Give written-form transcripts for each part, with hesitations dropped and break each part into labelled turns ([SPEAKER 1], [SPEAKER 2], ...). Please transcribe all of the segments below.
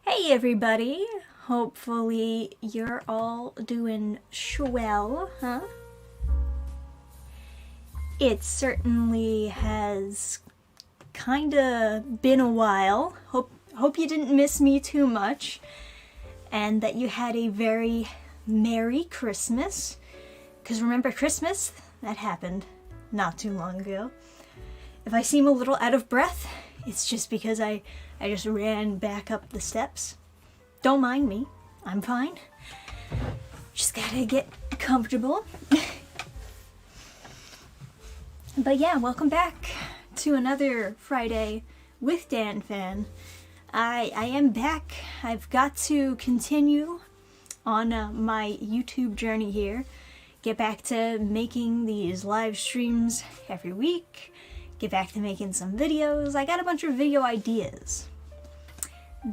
[SPEAKER 1] Hey everybody! Hopefully you're all doing swell, huh? It certainly has kinda been a while. Hope you didn't miss me too much and that you had a very Merry Christmas. 'Cause remember Christmas? That happened not too long ago. If I seem a little out of breath, it's just because I just ran back up the steps. Don't mind me. I'm fine. Just gotta get comfortable. But yeah, welcome back to another Friday with Dannphan. I am back. I've got to continue on my YouTube journey here. Get back to making these live streams every week. Get back to making some videos. I got a bunch of video ideas.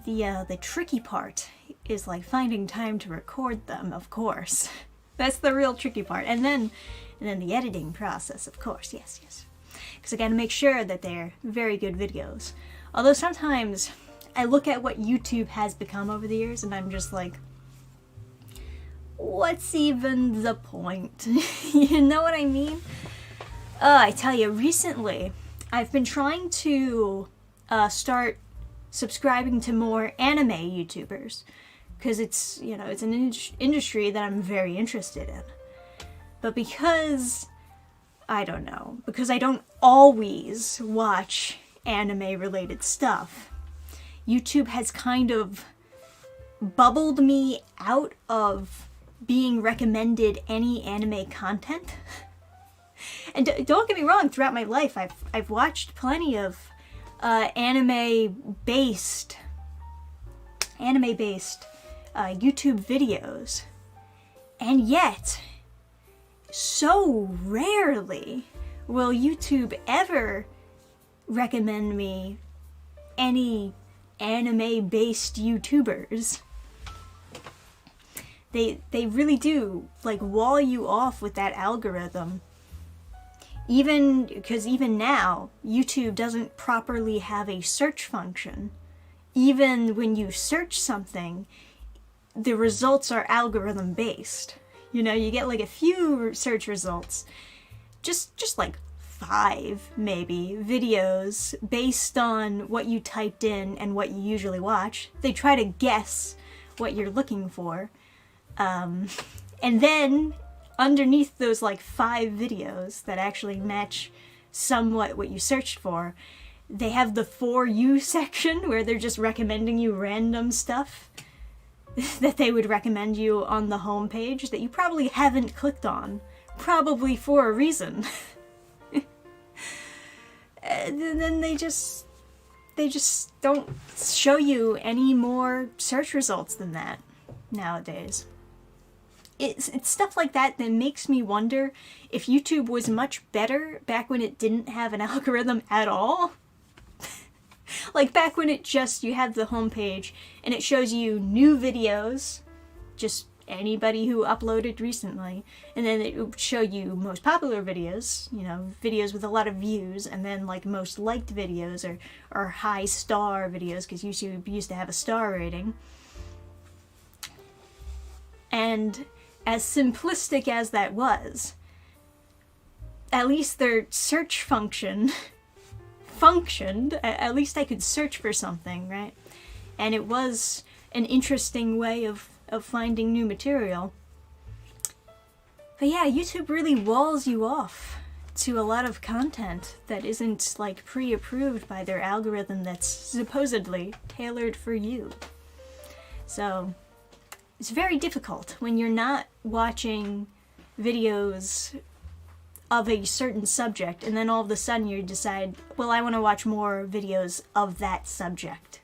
[SPEAKER 1] The tricky part is like finding time to record them, of course. That's the real tricky part. And then the editing process, of course. Yes. Because I gotta make sure that they're very good videos. Although sometimes I look at what YouTube has become over the years and I'm just like, what's even the point? You know what I mean? I tell you, recently I've been trying to start subscribing to more anime YouTubers because it's an industry that I'm very interested in. But because I don't always watch anime related stuff, YouTube has kind of bubbled me out of being recommended any anime content. And don't get me wrong, throughout my life I've watched plenty of anime-based YouTube videos, and yet so rarely will YouTube ever recommend me any anime-based YouTubers. They really do like wall you off with that algorithm. Because even now, YouTube doesn't properly have a search function. Even when you search something, the results are algorithm based. You know, you get like a few search results, just like 5 maybe videos based on what you typed in and what you usually watch. They try to guess what you're looking for. And then underneath those like 5 videos that actually match somewhat what you searched for, they have the For You section where they're just recommending you random stuff that they would recommend you on the homepage that you probably haven't clicked on, probably for a reason. And then they just don't show you any more search results than that nowadays. It's stuff like that that makes me wonder if YouTube was much better back when it didn't have an algorithm at all. Like back when you have the homepage and it shows you new videos, just anybody who uploaded recently, and then it would show you most popular videos, videos with a lot of views, and then like most liked videos or high star videos, because YouTube used to have a star rating. And as simplistic as that was, at least their search functioned. At least I could search for something, right? And it was an interesting way of finding new material. But yeah, YouTube really walls you off to a lot of content that isn't like pre-approved by their algorithm that's supposedly tailored for you. So it's very difficult when you're not watching videos of a certain subject and then all of a sudden you decide, well, I want to watch more videos of that subject.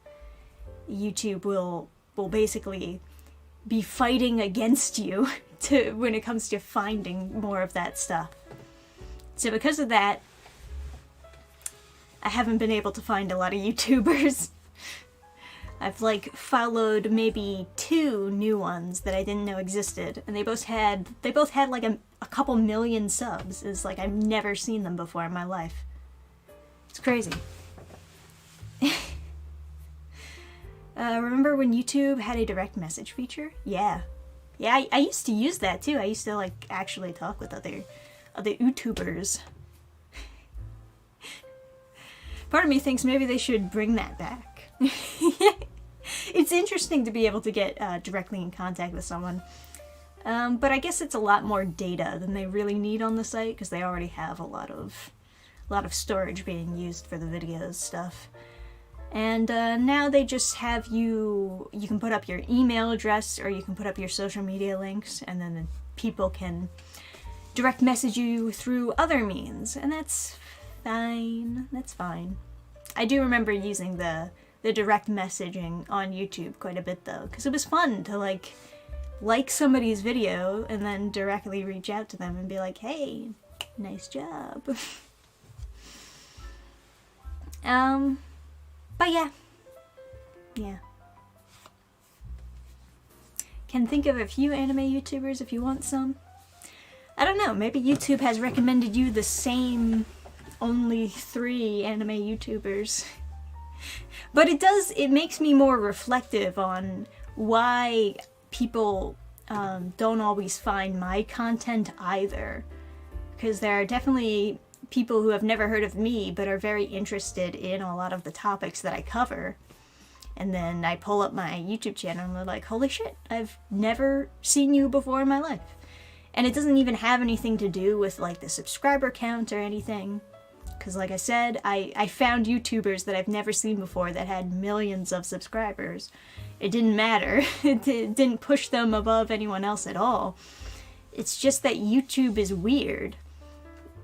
[SPEAKER 1] YouTube will basically be fighting against you when it comes to finding more of that stuff. So because of that, I haven't been able to find a lot of YouTubers. I've like followed maybe 2 new ones that I didn't know existed, and they both had like a couple million subs. It's like I've never seen them before in my life. It's crazy. Remember when YouTube had a direct message feature? Yeah. Yeah, I used to use that too. I used to like actually talk with other YouTubers. Part of me thinks maybe they should bring that back. It's interesting to be able to get directly in contact with someone. But I guess it's a lot more data than they really need on the site because they already have a lot of storage being used for the videos stuff. And now they just have you can put up your email address or you can put up your social media links, and then the people can direct message you through other means, and that's fine. That's fine. I do remember using the direct messaging on YouTube quite a bit though, because it was fun to like somebody's video and then directly reach out to them and be like, hey, nice job. But yeah. Can think of a few anime YouTubers if you want some. I don't know, maybe YouTube has recommended you the same only 3 anime YouTubers. But it makes me more reflective on why people don't always find my content either. Because there are definitely people who have never heard of me but are very interested in a lot of the topics that I cover. And then I pull up my YouTube channel and they're like, holy shit, I've never seen you before in my life. And it doesn't even have anything to do with like the subscriber count or anything. Because like I said, I found YouTubers that I've never seen before that had millions of subscribers. It didn't matter. It didn't push them above anyone else at all. It's just that YouTube is weird.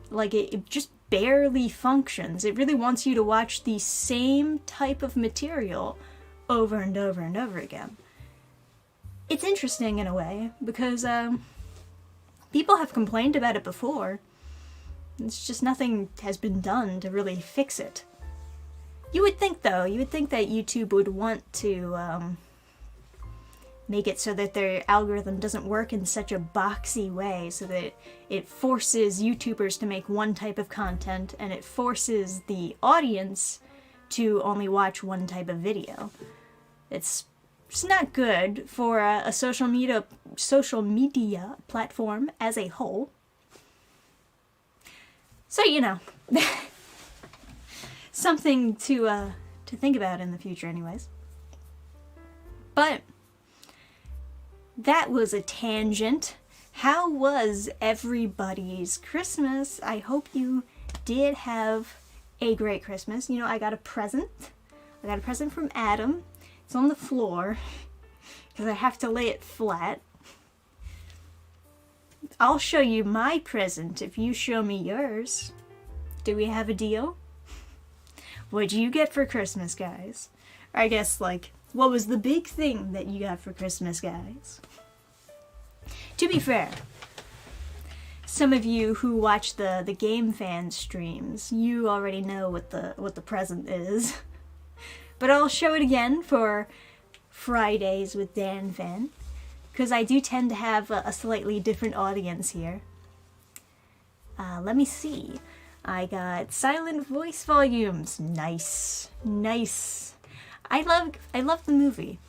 [SPEAKER 1] Like, it just barely functions. It really wants you to watch the same type of material over and over and over again. It's interesting in a way, because people have complained about it before. It's just nothing has been done to really fix it. You would think, though, that YouTube would want to make it so that their algorithm doesn't work in such a boxy way, so that it forces YouTubers to make one type of content and it forces the audience to only watch one type of video. It's not good for a social media platform as a whole. So, you know, something to think about in the future anyways. But that was a tangent. How was everybody's Christmas? I hope you did have a great Christmas. You know, I got a present. I got a present from Adam. It's on the floor because I have to lay it flat. I'll show you my present if you show me yours. Do we have a deal? What'd you get for Christmas, guys? Or I guess, like, what was the big thing that you got for Christmas, guys? To be fair, some of you who watch the Dannphan streams, you already know what the present is. But I'll show it again for Fridays with Dannphan, because I do tend to have a slightly different audience here. Let me see. I got silent voice volumes. Nice. Nice. I love the movie.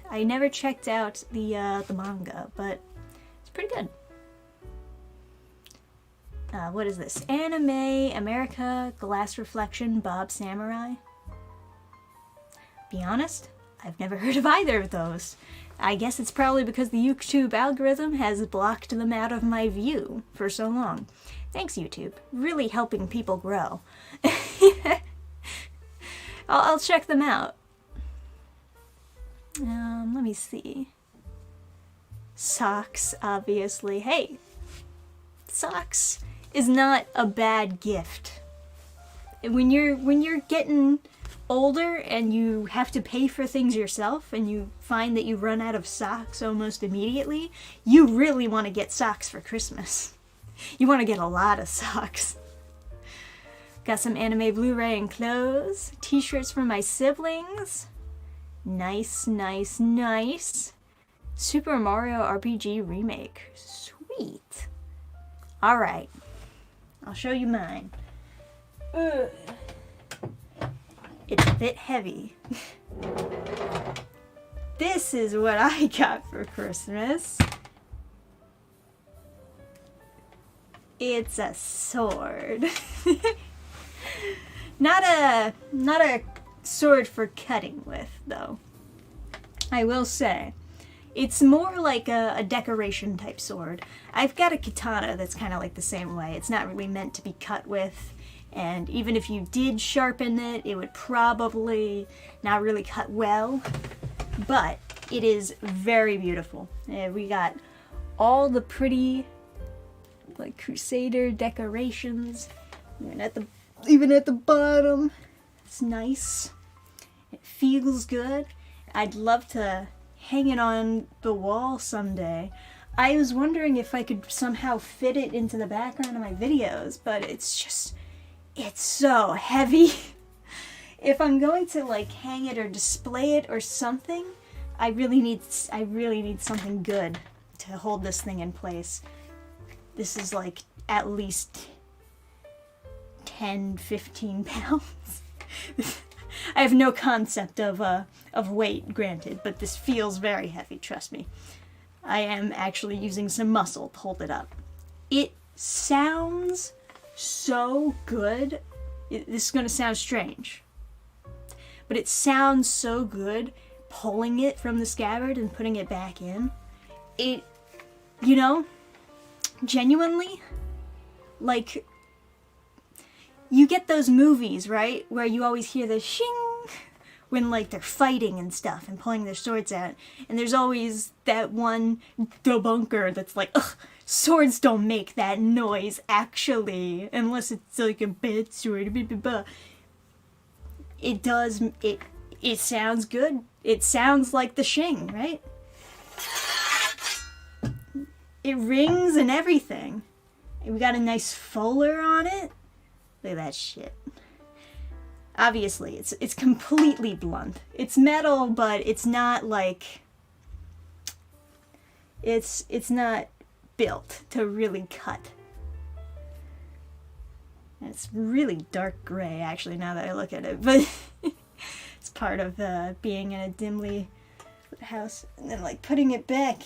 [SPEAKER 1] I never checked out the manga, but it's pretty good. What is this? Anime America Glass Reflection Bob Samurai. Be honest, I've never heard of either of those. I guess it's probably because the YouTube algorithm has blocked them out of my view for so long. Thanks, YouTube. Really helping people grow. I'll check them out. Let me see. Socks, obviously. Hey, socks is not a bad gift. When you're getting older and you have to pay for things yourself and you find that you run out of socks almost immediately, you really want to get socks for Christmas. You want to get a lot of socks. Got some anime Blu-ray and clothes. T-shirts for my siblings. Nice, nice, nice. Super Mario RPG Remake. Sweet. Alright. I'll show you mine. Ugh. It's a bit heavy. this is what I got for Christmas. It's a sword. Not a sword for cutting with, though. I will say, it's more like a decoration type sword. I've got a katana that's kind of like the same way. It's not really meant to be cut with, and even if you did sharpen it, it would probably not really cut well, but it is very beautiful. We got all the pretty, like, Crusader decorations, even at the bottom. It's nice. It feels good. I'd love to hang it on the wall someday. I was wondering if I could somehow fit it into the background of my videos, but it's so heavy. If I'm going to like hang it or display it or something, I really need something good to hold this thing in place. This is like at least 10, 15 pounds. I have no concept of weight, granted, but this feels very heavy, trust me. I am actually using some muscle to hold it up. It sounds so good. This is going to sound strange, but it sounds so good pulling it from the scabbard and putting it back in. It, you know, genuinely, like, you get those movies, right, where you always hear the shing when, like, they're fighting and stuff and pulling their swords out, and there's always that one debunker that's like, ugh, swords don't make that noise, actually, unless it's like a bad sword, blah, blah, blah. It does, it sounds good. It sounds like the shing, right? It rings and everything. We got a nice fuller on it. Look at that shit. Obviously, it's completely blunt. It's metal, but it's not like... It's not built to really cut. And it's really dark gray, actually, now that I look at it. But it's part of being in a dimly lit house. And then, like, putting it back.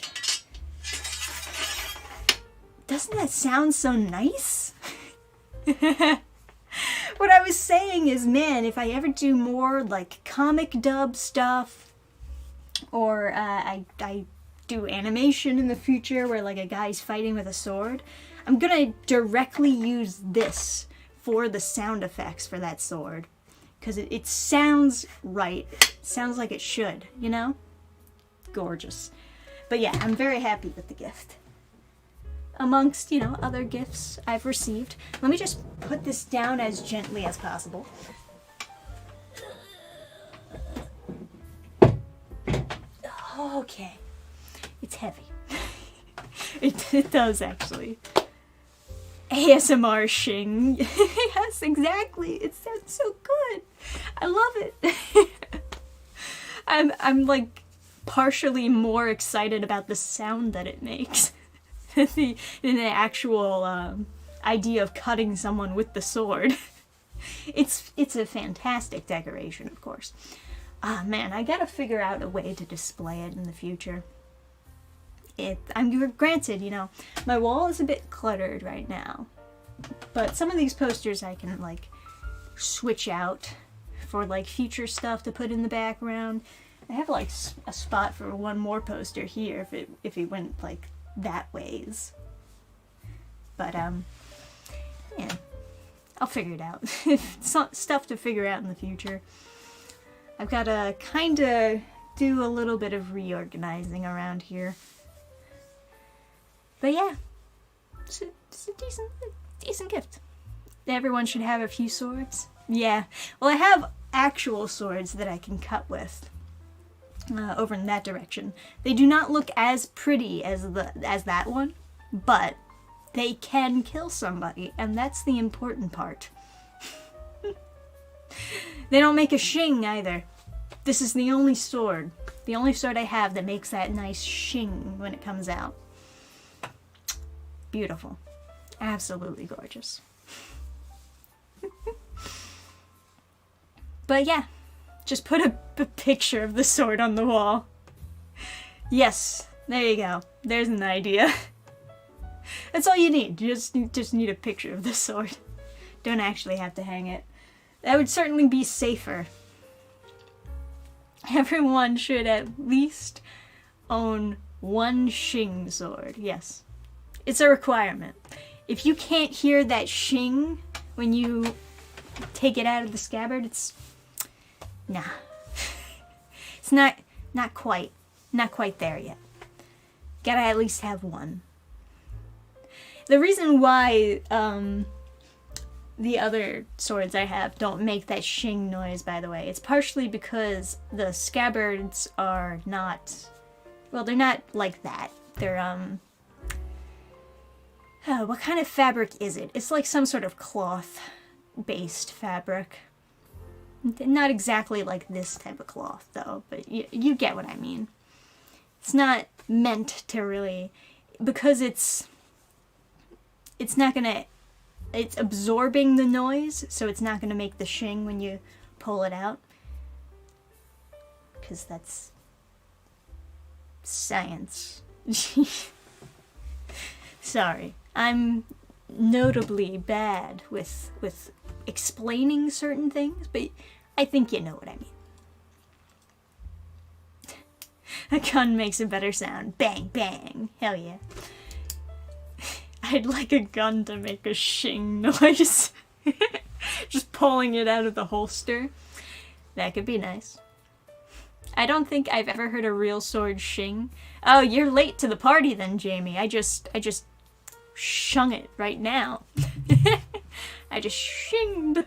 [SPEAKER 1] Doesn't that sound so nice? What I was saying is, man, if I ever do more, like, comic dub stuff, or I do animation in the future where, like, a guy's fighting with a sword, I'm gonna directly use this for the sound effects for that sword. Because it sounds right. It sounds like it should, you know? Gorgeous. But yeah, I'm very happy with the gift. Amongst, you know, other gifts I've received. Let me just put this down as gently as possible. Okay. It's heavy. It does, actually. ASMR shing. Yes, exactly. It sounds so good. I love it. I'm like partially more excited about the sound that it makes than the actual idea of cutting someone with the sword. It's a fantastic decoration, of course. Ah, man, I gotta figure out a way to display it in the future. I'm granted, you know, my wall is a bit cluttered right now, but some of these posters I can, like, switch out for, like, future stuff to put in the background. I have, like, a spot for one more poster here if it went, like, that ways. But, yeah, I'll figure it out. Stuff to figure out in the future. I've got to kind of do a little bit of reorganizing around here. But yeah, it's a decent gift. Everyone should have a few swords. Yeah, well, I have actual swords that I can cut with over in that direction. They do not look as pretty as that one, but they can kill somebody, and that's the important part. They don't make a shing either. This is the only sword I have that makes that nice shing when it comes out. Beautiful. Absolutely gorgeous. But yeah, just put a picture of the sword on the wall. Yes, there you go. There's an idea. That's all you need. You just need a picture of the sword. Don't actually have to hang it. That would certainly be safer. Everyone should at least own one shing sword. Yes. It's a requirement. If you can't hear that shing when you take it out of the scabbard, it's... Nah. It's not quite there yet. Gotta at least have one. The reason why the other swords I have don't make that shing noise, by the way, it's partially because the scabbards are not... Well, they're not like that. They're, oh, what kind of fabric is it? It's like some sort of cloth-based fabric. Not exactly like this type of cloth, though, but you get what I mean. It's not meant to really... Because it's not gonna... It's absorbing the noise, so it's not gonna make the shing when you pull it out. Because that's... science. Sorry. I'm notably bad with explaining certain things, but I think you know what I mean. A gun makes a better sound. Bang, bang. Hell yeah. I'd like a gun to make a shing noise. Just pulling it out of the holster. That could be nice. I don't think I've ever heard a real sword shing. Oh, you're late to the party then, Jamie. I just shung it right now. I just shinged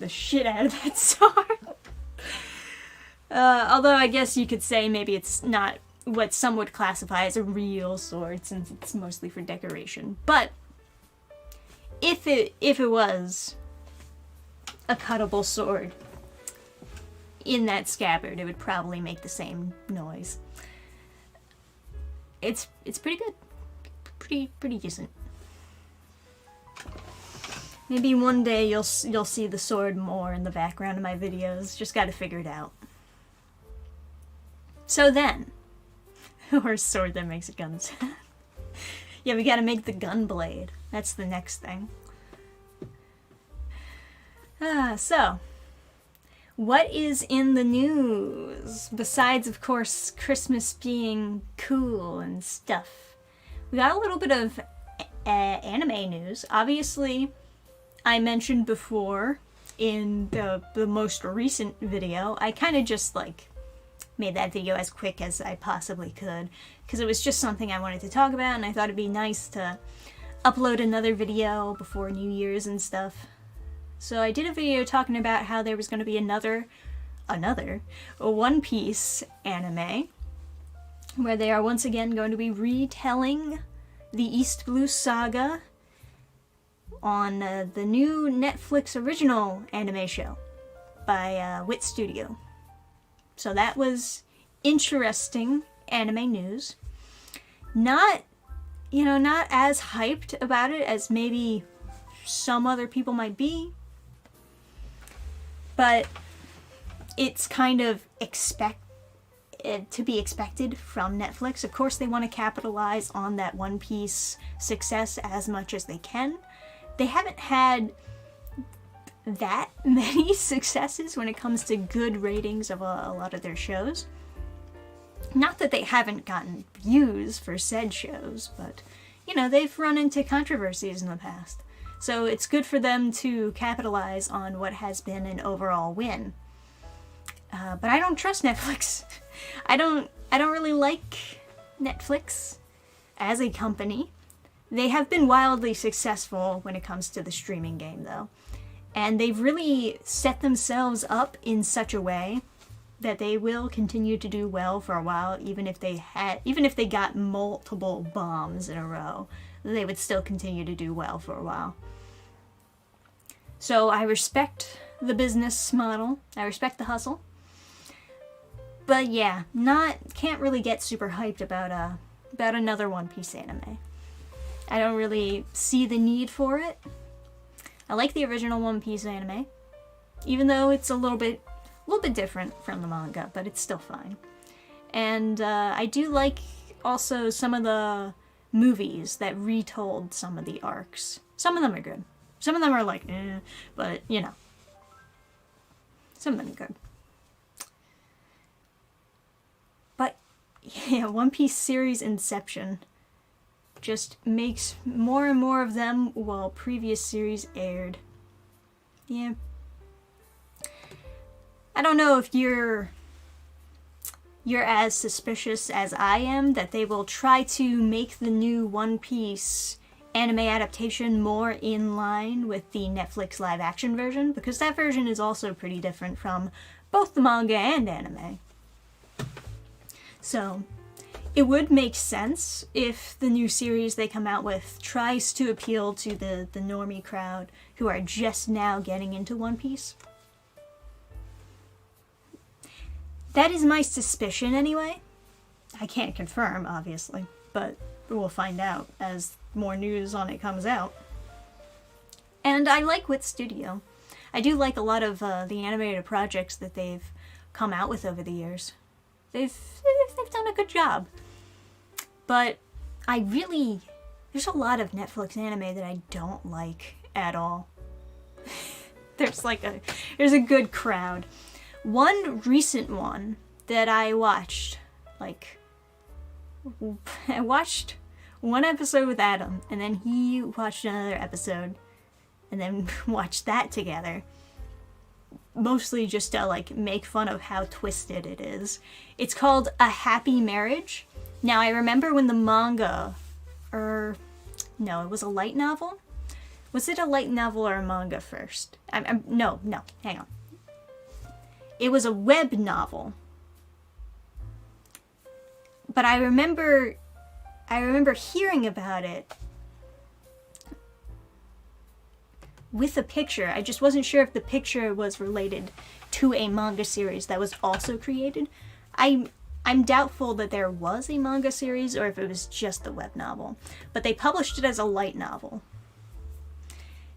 [SPEAKER 1] the shit out of that sword. Although I guess you could say maybe it's not what some would classify as a real sword, since it's mostly for decoration. But if it was a cuttable sword in that scabbard, it would probably make the same noise. It's pretty good. Pretty decent. Maybe one day you'll see the sword more in the background of my videos. Just gotta figure it out. So then, or a sword that makes a gun sound. Yeah, we gotta make the gun blade. That's the next thing. So, what is in the news? Besides, of course, Christmas being cool and stuff. We got a little bit of anime news. Obviously, I mentioned before in the most recent video, I kind of just like made that video as quick as I possibly could because it was just something I wanted to talk about, and I thought it'd be nice to upload another video before New Year's and stuff. So I did a video talking about how there was going to be another One Piece anime where they are once again going to be retelling the East Blue Saga on the new Netflix original anime show by Wit Studio. So that was interesting anime news. Not as hyped about it as maybe some other people might be, but it's kind of to be expected from Netflix. Of course, they want to capitalize on that One Piece success as much as they can. They haven't had that many successes when it comes to good ratings of a lot of their shows. Not that they haven't gotten views for said shows, but, they've run into controversies in the past. So it's good for them to capitalize on what has been an overall win. But I don't trust Netflix. I don't really like Netflix as a company. They have been wildly successful when it comes to the streaming game, though. And they've really set themselves up in such a way that they will continue to do well for a while, even if they got multiple bombs in a row, they would still continue to do well for a while. So I respect the business model. I respect the hustle. But yeah, can't really get super hyped about another One Piece anime. I don't really see the need for it. I like the original One Piece anime, even though it's a little bit different from the manga, but it's still fine. And I do like also some of the movies that retold some of the arcs. Some of them are good. Some of them are like, but, you know. Some of them are good. But, yeah, One Piece series inception just makes more and more of them while previous series aired. Yeah. I don't know if you're as suspicious as I am that they will try to make the new One Piece anime adaptation more in line with the Netflix live action version, because that version is also pretty different from both the manga and anime. So, it would make sense if the new series they come out with tries to appeal to the normie crowd who are just now getting into One Piece. That is my suspicion anyway. I can't confirm, obviously, but we'll find out as more news on it comes out. And I like Wit Studio. I do like a lot of the animated projects that they've come out with over the years. They've done a good job. But there's a lot of Netflix anime that I don't like at all. There's a good crowd. One recent one that I watched, I watched one episode with Adam, and then he watched another episode, and then watched that together. Mostly just to, make fun of how twisted it is. It's called A Happy Marriage. Now, I remember when the manga, no, it was a light novel? Was it a light novel or a manga first? No, hang on. It was a web novel. But I remember hearing about it with a picture. I just wasn't sure if the picture was related to a manga series that was also created. I'm doubtful that there was a manga series or if it was just the web novel. But they published it as a light novel.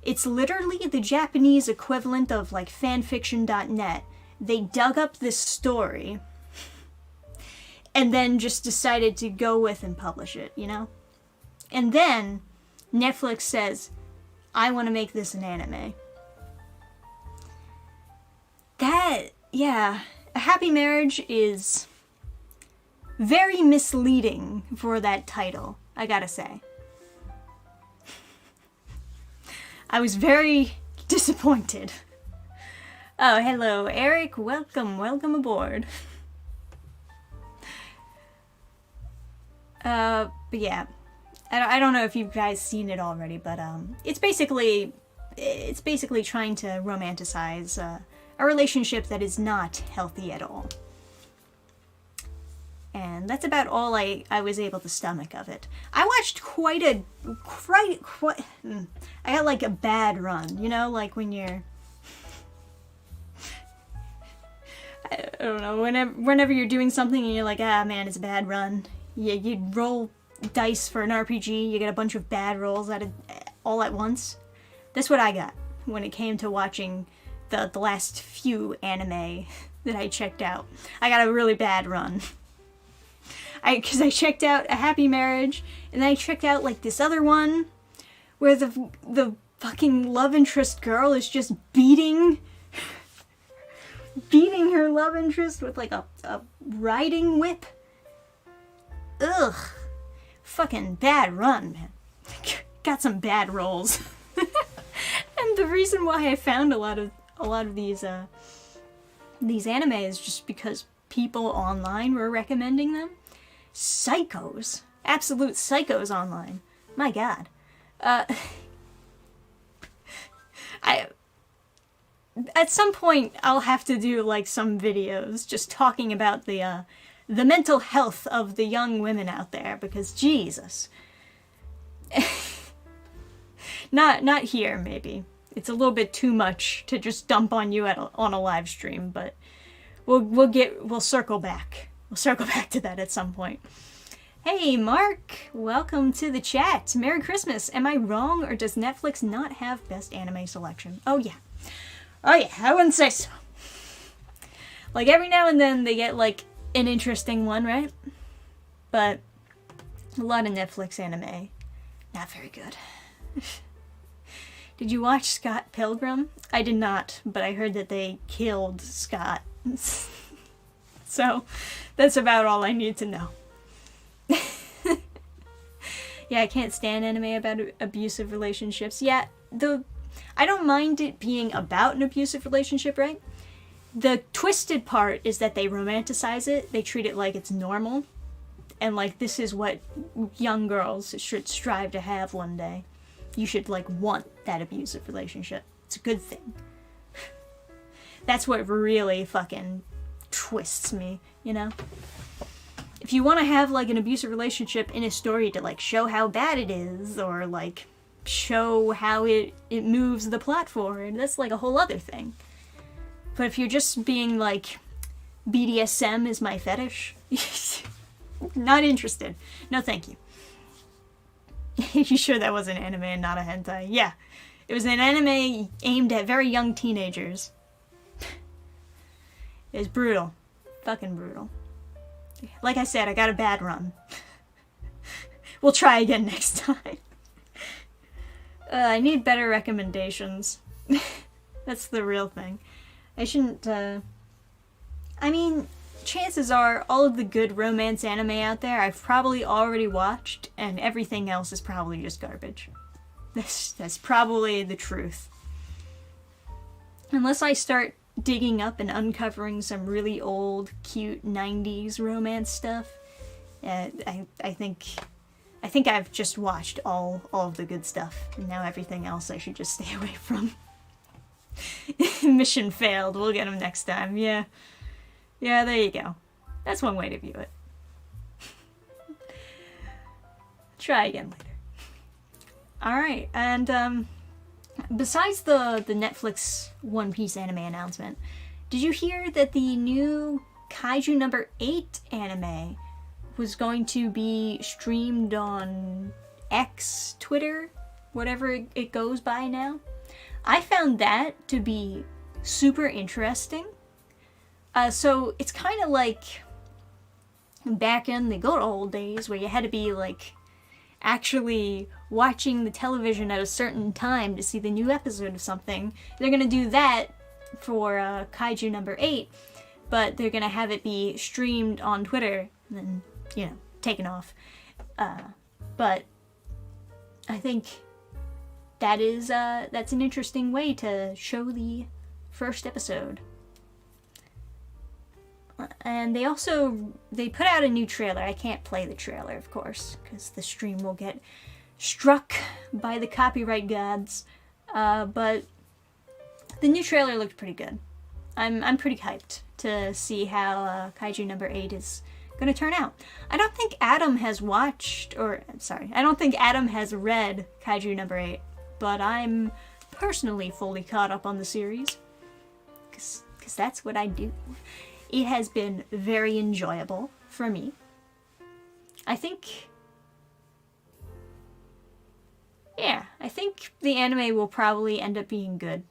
[SPEAKER 1] It's literally the Japanese equivalent of fanfiction.net. They dug up this story and then just decided to go with and publish it, you know? And then Netflix says, I want to make this an anime. A Happy Marriage is very misleading for that title, I gotta say. I was very disappointed. Oh, hello, Eric. Welcome aboard. But yeah, I don't know if you guys seen it already, but it's basically trying to romanticize a relationship that is not healthy at all. And that's about all I was able to stomach of it. I watched I got a bad run, you know, when you're, I don't know, whenever you're doing something and you're man, it's a bad run. You roll dice for an RPG, you get a bunch of bad rolls all at once. That's what I got when it came to watching the last few anime that I checked out. I got a really bad run. Because I checked out A Happy Marriage, and then I checked out this other one where the fucking love interest girl is just beating her love interest with a riding whip. Ugh. Fucking bad run, man. Got some bad rolls. And the reason why I found a lot of these anime is just because people online were recommending them. Psychos. Absolute psychos online. My god. At some point, I'll have to do some videos just talking about the mental health of the young women out there, because Jesus. Not here, maybe. It's a little bit too much to just dump on you on a live stream, but we'll circle back. We'll circle back to that at some point. Hey, Mark! Welcome to the chat. Merry Christmas. Am I wrong, or does Netflix not have best anime selection? Oh, yeah. I wouldn't say so. Every now and then they get, an interesting one, right? But a lot of Netflix anime, not very good. Did you watch Scott Pilgrim? I did not, but I heard that they killed Scott. So, that's about all I need to know. Yeah, I can't stand anime about abusive relationships. Yeah, I don't mind it being about an abusive relationship, right? The twisted part is that they romanticize it. They treat it like it's normal. And like, this is what young girls should strive to have one day. You should, like, want that abusive relationship. It's a good thing. That's what really fucking twists me, you know? If you want to have, like, an abusive relationship in a story to, like, show how bad it is, or, like, show how it moves the plot forward, that's, like, a whole other thing. But if you're just being, like, BDSM is my fetish, not interested. No thank you. You sure that was an anime and not a hentai? Yeah. It was an anime aimed at very young teenagers. It was brutal. Fucking brutal. Like I said, I got a bad run. We'll try again next time. I need better recommendations. That's the real thing. I shouldn't, I mean, chances are all of the good romance anime out there I've probably already watched, and everything else is probably just garbage. That's probably the truth. Unless I start digging up and uncovering some really old, cute 90s romance stuff, I think I've just watched all of the good stuff, and now everything else I should just stay away from. Mission failed. We'll get him next time. Yeah, there you go. That's one way to view it. Try again later. Alright, and besides the Netflix One Piece anime announcement, did you hear that the new Kaiju number 8 anime was going to be streamed on X, Twitter, whatever it goes by now? I found that to be super interesting. So it's kind of like back in the good old days where you had to be like actually watching the television at a certain time to see the new episode of something. They're gonna do that for Kaiju number 8, but they're gonna have it be streamed on Twitter and then, you know, taken off. But I think that's an interesting way to show the first episode. And they put out a new trailer. I can't play the trailer, of course, because the stream will get struck by the copyright gods. But the new trailer looked pretty good. I'm pretty hyped to see how Kaiju number 8 is gonna turn out. I don't think Adam has read Kaiju number 8, but I'm personally fully caught up on the series, because that's what I do. It has been very enjoyable for me. I think the anime will probably end up being good.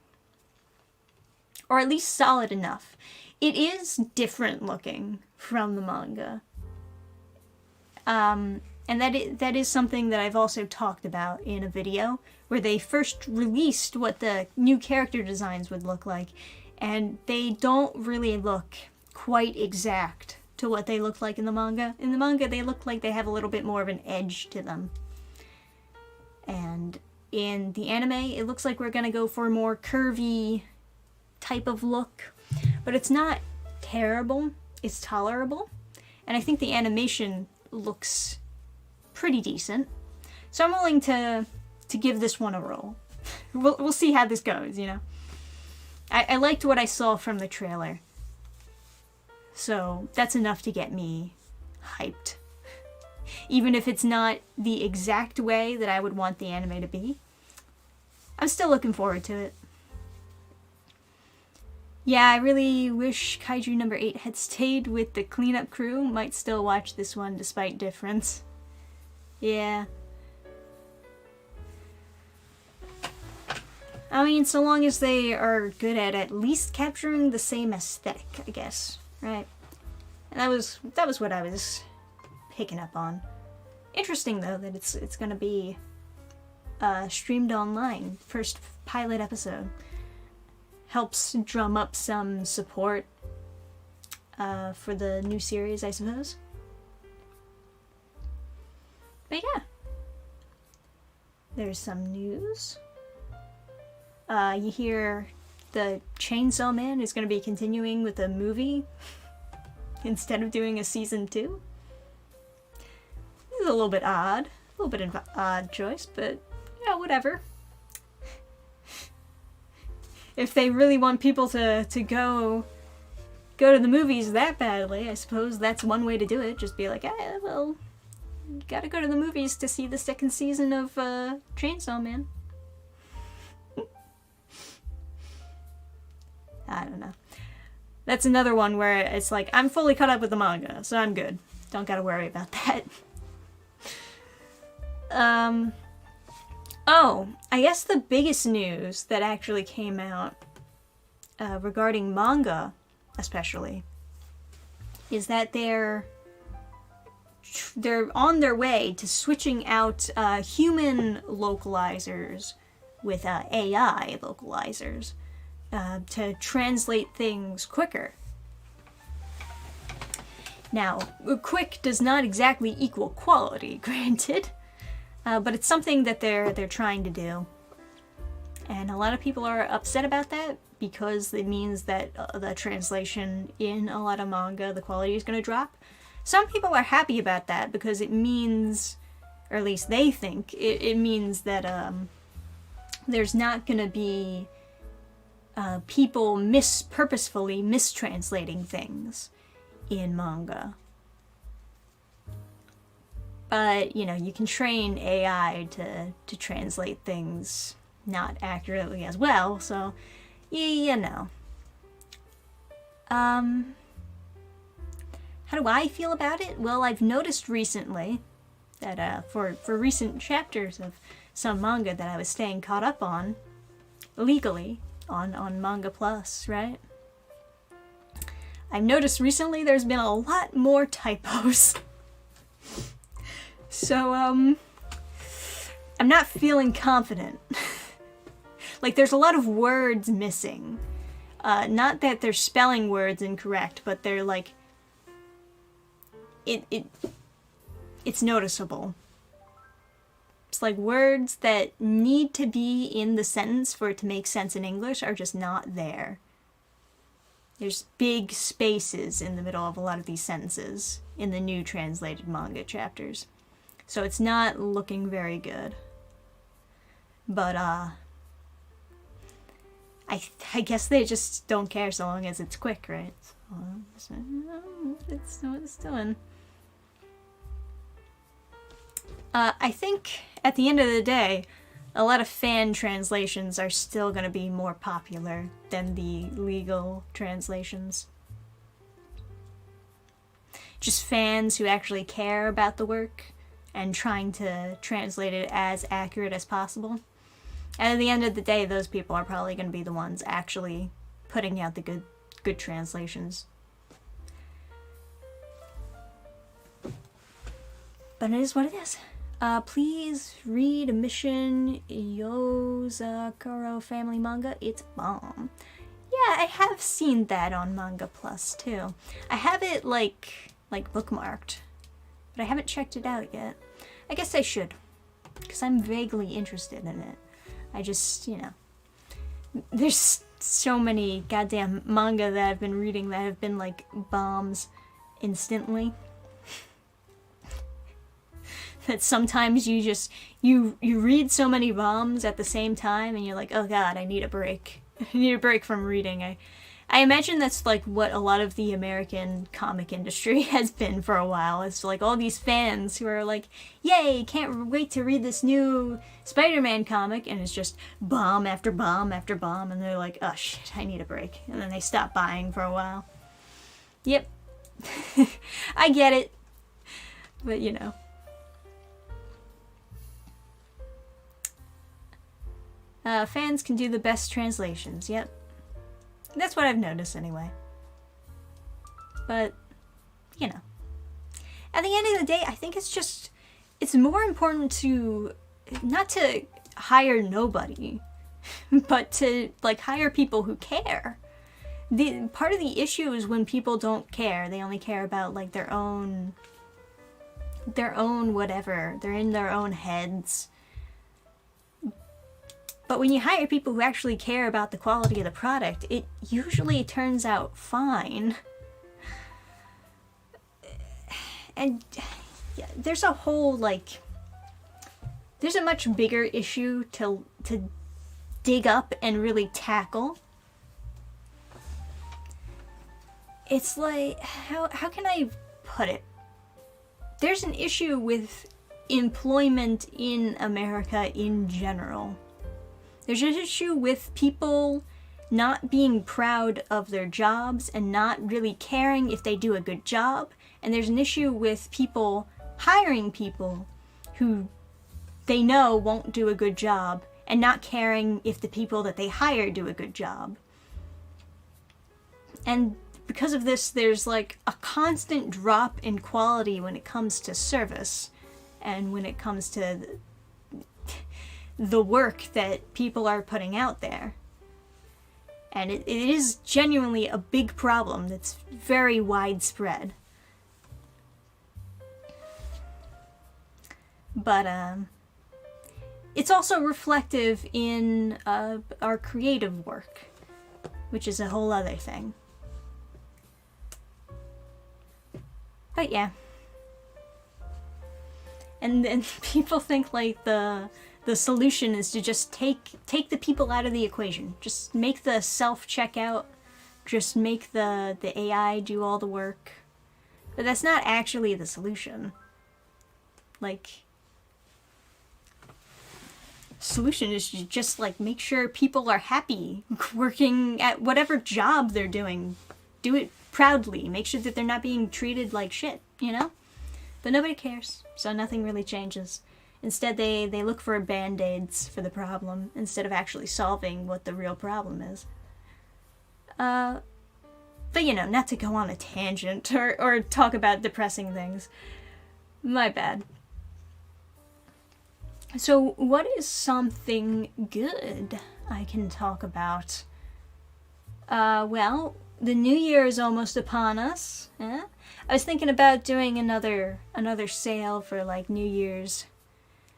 [SPEAKER 1] Or at least solid enough. It is different looking from the manga. And that is something that I've also talked about in a video where they first released what the new character designs would look like, and they don't really look quite exact to what they look like in the manga. In the manga, they look like they have a little bit more of an edge to them. And in the anime, it looks like we're gonna go for a more curvy type of look. But it's not terrible, it's tolerable. And I think the animation looks pretty decent. So I'm willing to give this one a roll. We'll see how this goes, you know. I liked what I saw from the trailer. So that's enough to get me hyped. Even if it's not the exact way that I would want the anime to be, I'm still looking forward to it. Yeah, I really wish Kaiju number 8 had stayed with the cleanup crew. Might still watch this one despite difference. Yeah. I mean, so long as they are good at least capturing the same aesthetic, I guess. Right? And that was what I was picking up on. Interesting though that it's gonna be streamed online. First pilot episode. Helps drum up some support for the new series, I suppose. But yeah. There's some news. You hear the Chainsaw Man is going to be continuing with a movie instead of doing a season 2. This is a little bit odd. A little bit of an odd choice, but yeah, whatever. If they really want people to go to the movies that badly, I suppose that's one way to do it. Just be like, well, you gotta go to the movies to see the second season of Chainsaw Man. I don't know. That's another one where it's like, I'm fully caught up with the manga, so I'm good. Don't gotta worry about that. Oh, I guess the biggest news that actually came out regarding manga, especially, is that they're on their way to switching out human localizers with AI localizers to translate things quicker. Now, quick does not exactly equal quality, granted, but it's something that they're trying to do. And a lot of people are upset about that because it means that the translation in a lot of manga, the quality is going to drop. Some people are happy about that because it means, or at least they think, it means that there's not going to be people purposefully mistranslating things in manga. But, you know, you can train AI to translate things not accurately as well, so, you know. How do I feel about it? Well, I've noticed recently that for recent chapters of some manga that I was staying caught up on, legally, on Manga Plus, right? I've noticed recently there's been a lot more typos. So, I'm not feeling confident. Like, there's a lot of words missing. Not that they're spelling words incorrect, but they're like... It's noticeable. It's like words that need to be in the sentence for it to make sense in English are just not there. There's big spaces in the middle of a lot of these sentences in the new translated manga chapters. So it's not looking very good. But, I guess they just don't care so long as it's quick, right? So, it's what it's doing. I think, at the end of the day, a lot of fan translations are still going to be more popular than the legal translations. Just fans who actually care about the work and trying to translate it as accurate as possible. And at the end of the day, those people are probably going to be the ones actually putting out the good translations. But it is what it is. Please read Mission Yozakuro Family Manga. It's bomb. Yeah, I have seen that on Manga Plus too. I have it like bookmarked, but I haven't checked it out yet. I guess I should, because I'm vaguely interested in it. I just, you know, there's so many goddamn manga that I've been reading that have been like bombs instantly. That sometimes you read so many bombs at the same time and you're like, oh god, I need a break. I need a break from reading. I imagine that's like what a lot of the American comic industry has been for a while. It's like all these fans who are like, yay, can't wait to read this new Spider-Man comic, and it's just bomb after bomb after bomb, and they're like, oh shit, I need a break. And then they stop buying for a while. Yep. I get it. But you know. Fans can do the best translations, yep. That's what I've noticed anyway. But you know. At the end of the day, I think it's more important to, not to hire nobody, but to, like, hire people who care. Part of the issue is when people don't care. They only care about, like, their own whatever. They're in their own heads. But when you hire people who actually care about the quality of the product, it usually turns out fine. And yeah, there's a whole, like, there's a much bigger issue to dig up and really tackle. It's like, how can I put it? There's an issue with employment in America in general. There's an issue with people not being proud of their jobs and not really caring if they do a good job. And there's an issue with people hiring people who they know won't do a good job and not caring if the people that they hire do a good job. And because of this, there's like a constant drop in quality when it comes to service and when it comes to the work that people are putting out there. And it is genuinely a big problem that's very widespread. But it's also reflective in our creative work, which is a whole other thing. But yeah. And then people think like the solution is to just take the people out of the equation. Just make the self-checkout. Just make the AI do all the work. But that's not actually the solution. Like, solution is to just like make sure people are happy working at whatever job they're doing. Do it proudly. Make sure that they're not being treated like shit, you know? But nobody cares, so nothing really changes. Instead, they look for band-aids for the problem instead of actually solving what the real problem is. But you know, not to go on a tangent or talk about depressing things. My bad. So, what is something good I can talk about? Well, the new year is almost upon us. I was thinking about doing another sale for like New Year's.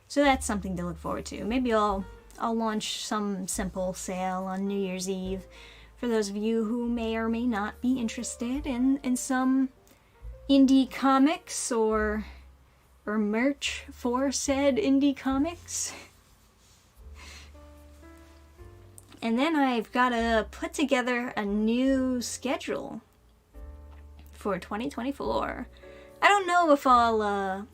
[SPEAKER 1] So that's something to look forward to. Maybe I'll launch some simple sale on New Year's Eve for those of you who may or may not be interested in some indie comics or merch for said indie comics. And then I've got to put together a new schedule for 2024. I don't know if I'll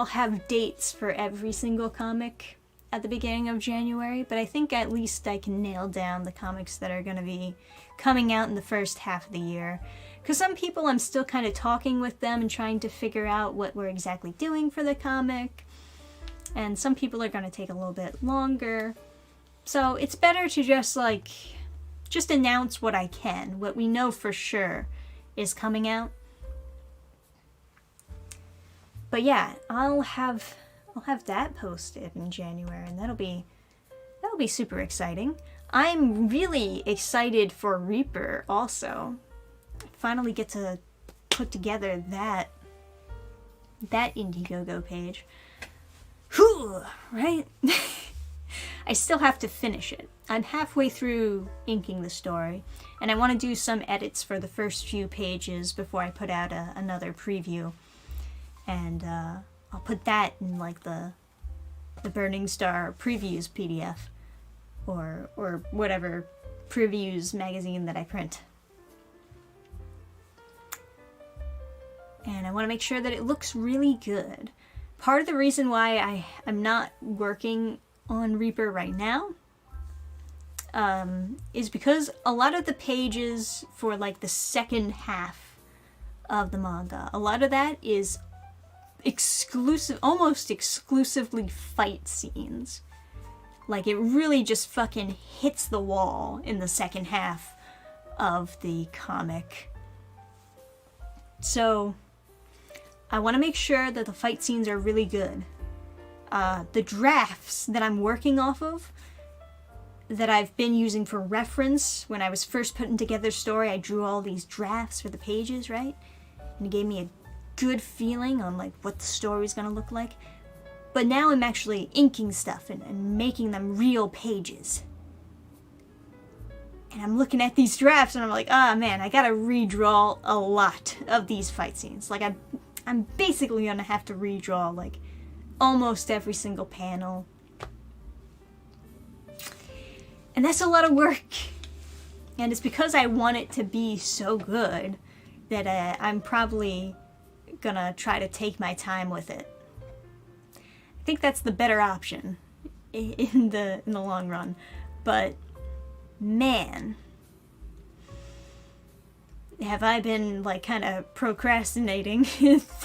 [SPEAKER 1] have dates for every single comic at the beginning of January, but I think at least I can nail down the comics that are going to be coming out in the first half of the year. Because some people, I'm still kind of talking with them and trying to figure out what we're exactly doing for the comic. And some people are going to take a little bit longer. So it's better to just announce what I can, what we know for sure is coming out. But yeah, I'll have that posted in January, and that'll be super exciting. I'm really excited for Reaper also. Finally get to put together that Indiegogo page. Whew, right? I still have to finish it. I'm halfway through inking the story, and I want to do some edits for the first few pages before I put out another preview. And I'll put that in like the Burning Star previews PDF or whatever previews magazine that I print. And I want to make sure that it looks really good. Part of the reason why I'm not working on Reaper right now is because a lot of the pages for like the second half of the manga, a lot of that is almost exclusively fight scenes. Like, it really just fucking hits the wall in the second half of the comic. So I want to make sure that the fight scenes are really good. The drafts that I'm working off of, that I've been using for reference, when I was first putting together the story, I drew all these drafts for the pages, right? And it gave me a good feeling on like what the story's gonna look like. But now I'm actually inking stuff and making them real pages. And I'm looking at these drafts and I'm like, ah, man, I gotta redraw a lot of these fight scenes. Like, I'm basically gonna have to redraw, like, almost every single panel. And that's a lot of work. And it's because I want it to be so good that I'm probably gonna try to take my time with it. I think that's the better option in the long run. But man, have I been like kind of procrastinating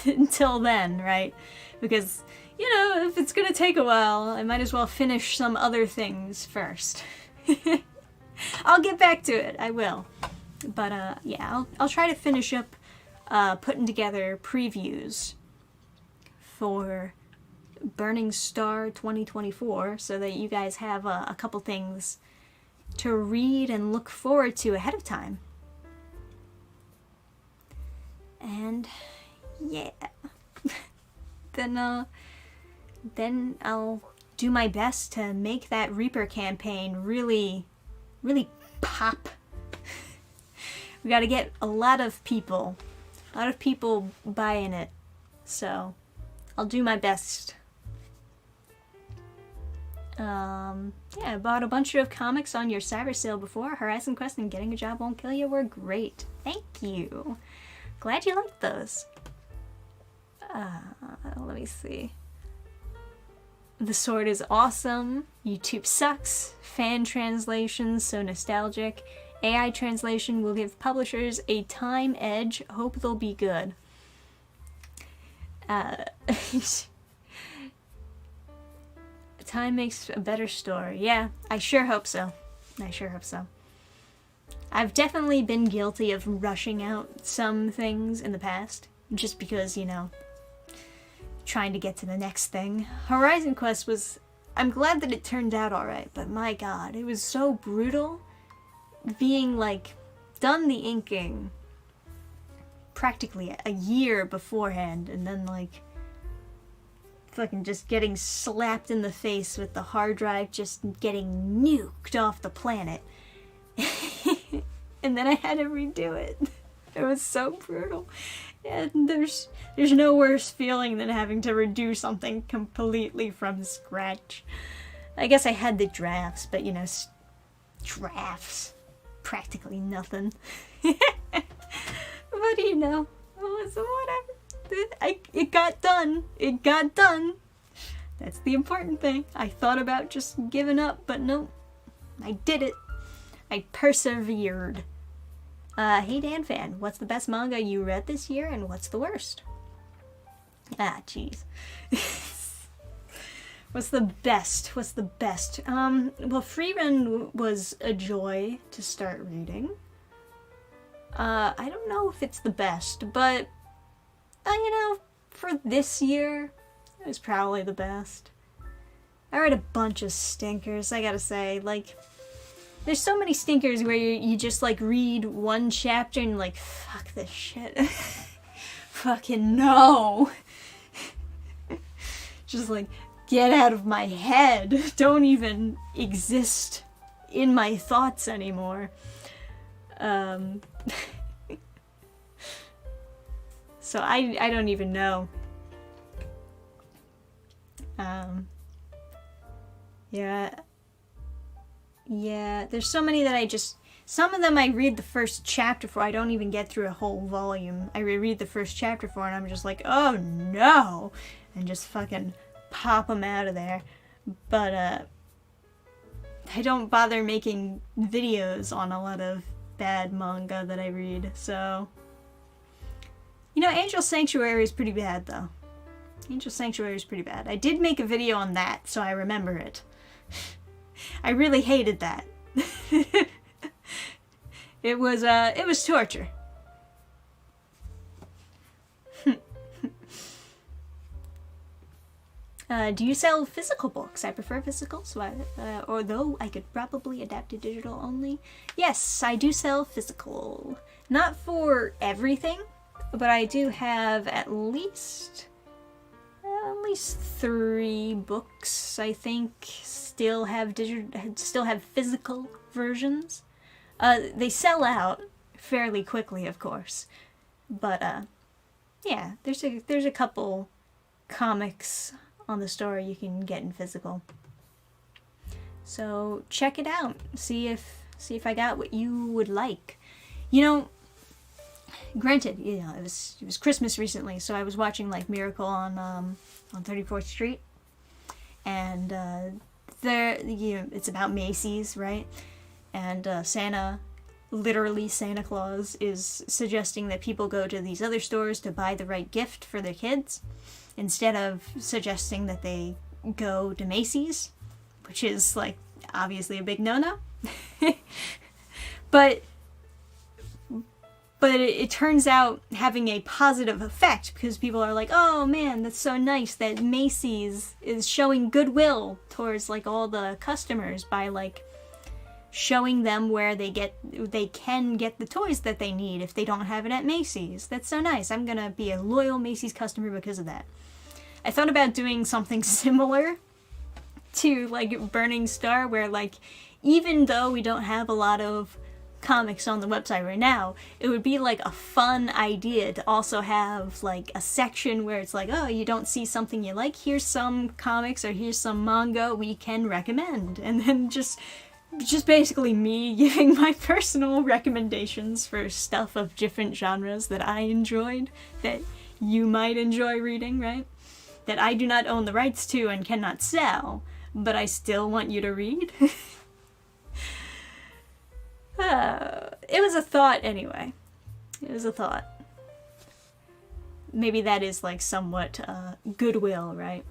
[SPEAKER 1] until then, right? Because, you know, if it's gonna take a while, I might as well finish some other things first. I'll get back to it, I will. But yeah, I'll try to finish up putting together previews for Burning Star 2024 so that you guys have a couple things to read and look forward to ahead of time. And yeah, then I'll do my best to make that Reaper campaign really pop. We gotta get a lot of people buying it, so I'll do my best. Yeah, I bought a bunch of comics on your cyber sale before. Horizon Quest and Getting a Job Won't Kill You were great. Thank you. Glad you liked those. Let me see. The Sword is awesome. YouTube sucks. Fan translations so nostalgic. AI translation will give publishers a time edge. Hope they'll be good. Time makes a better story. Yeah, I sure hope so. I sure hope so. I've definitely been guilty of rushing out some things in the past, just because, you know, trying to get to the next thing. Horizon Quest was... I'm glad that it turned out alright, but my god, it was so brutal being, like, done the inking practically a year beforehand, and then, like, fucking just getting slapped in the face with the hard drive just getting nuked off the planet. And then I had to redo it. It was so brutal. And there's no worse feeling than having to redo something completely from scratch. I guess I had the drafts, but you know, drafts, practically nothing. But you know, so whatever. It got done. It got done. That's the important thing. I thought about just giving up, but no, I did it. I persevered. Hey Dannphan, what's the best manga you read this year, and what's the worst? Ah, jeez. What's the best? What's the best? Well, Freerun was a joy to start reading. I don't know if it's the best, but you know, for this year, it was probably the best. I read a bunch of stinkers, I gotta say. Like, there's so many stinkers where you just, like, read one chapter and, like, fuck this shit. Fucking no. Just, like, get out of my head. Don't even exist in my thoughts anymore. So I don't even know. Yeah, there's so many that some of them I read the first chapter for. I don't even get through a whole volume. I reread the first chapter for and I'm just like, oh no! And just fucking pop them out of there. But, I don't bother making videos on a lot of bad manga that I read, so... You know, Angel Sanctuary is pretty bad, though. Angel Sanctuary is pretty bad. I did make a video on that, so I remember it. I really hated that. It was torture. Do you sell physical books? I prefer physical, so although I could probably adapt to digital only. Yes, I do sell physical. Not for everything, but I do have at least 3 books, I think, still have physical versions. They sell out fairly quickly, of course, but yeah, there's a couple comics on the store you can get in physical. So check it out. See if I got what you would like. You know, granted, you know, it was Christmas recently, so I was watching like Miracle on 34th Street, and it's about Macy's, right? And Santa Claus is suggesting that people go to these other stores to buy the right gift for their kids, instead of suggesting that they go to Macy's, which is like obviously a big no-no. But it turns out having a positive effect, because people are like, oh man, that's so nice that Macy's is showing goodwill towards like all the customers by like showing them where they can get the toys that they need if they don't have it at Macy's. That's so nice. I'm gonna be a loyal Macy's customer because of that. I thought about doing something similar to like Burning Star, where like even though we don't have a lot of comics on the website right now, it would be like a fun idea to also have like a section where it's like, oh, you don't see something you like, here's some comics or here's some manga we can recommend, and then just basically me giving my personal recommendations for stuff of different genres that I enjoyed, that you might enjoy reading, right? That I do not own the rights to and cannot sell, but I still want you to read. It was a thought anyway. It was a thought. Maybe that is like somewhat goodwill, right?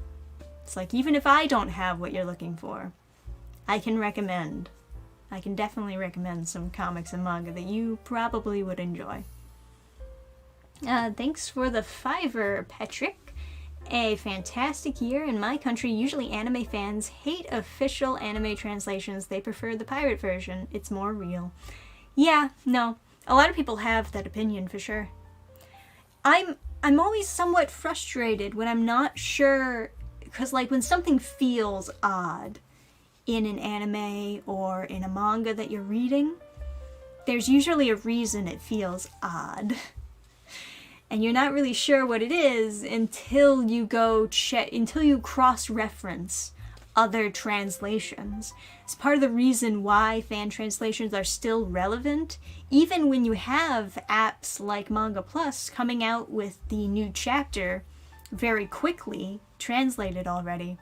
[SPEAKER 1] It's like, even if I don't have what you're looking for, I can definitely recommend some comics and manga that you probably would enjoy. Thanks for the $5, Patrick. A fantastic year in my country. Usually anime fans hate official anime translations. They prefer the pirate version. It's more real. Yeah, no. A lot of people have that opinion for sure. I'm always somewhat frustrated when I'm not sure, because like when something feels odd in an anime or in a manga that you're reading, there's usually a reason it feels odd. And you're not really sure what it is until you cross-reference other translations. It's part of the reason why fan translations are still relevant, even when you have apps like Manga Plus coming out with the new chapter very quickly, translated already.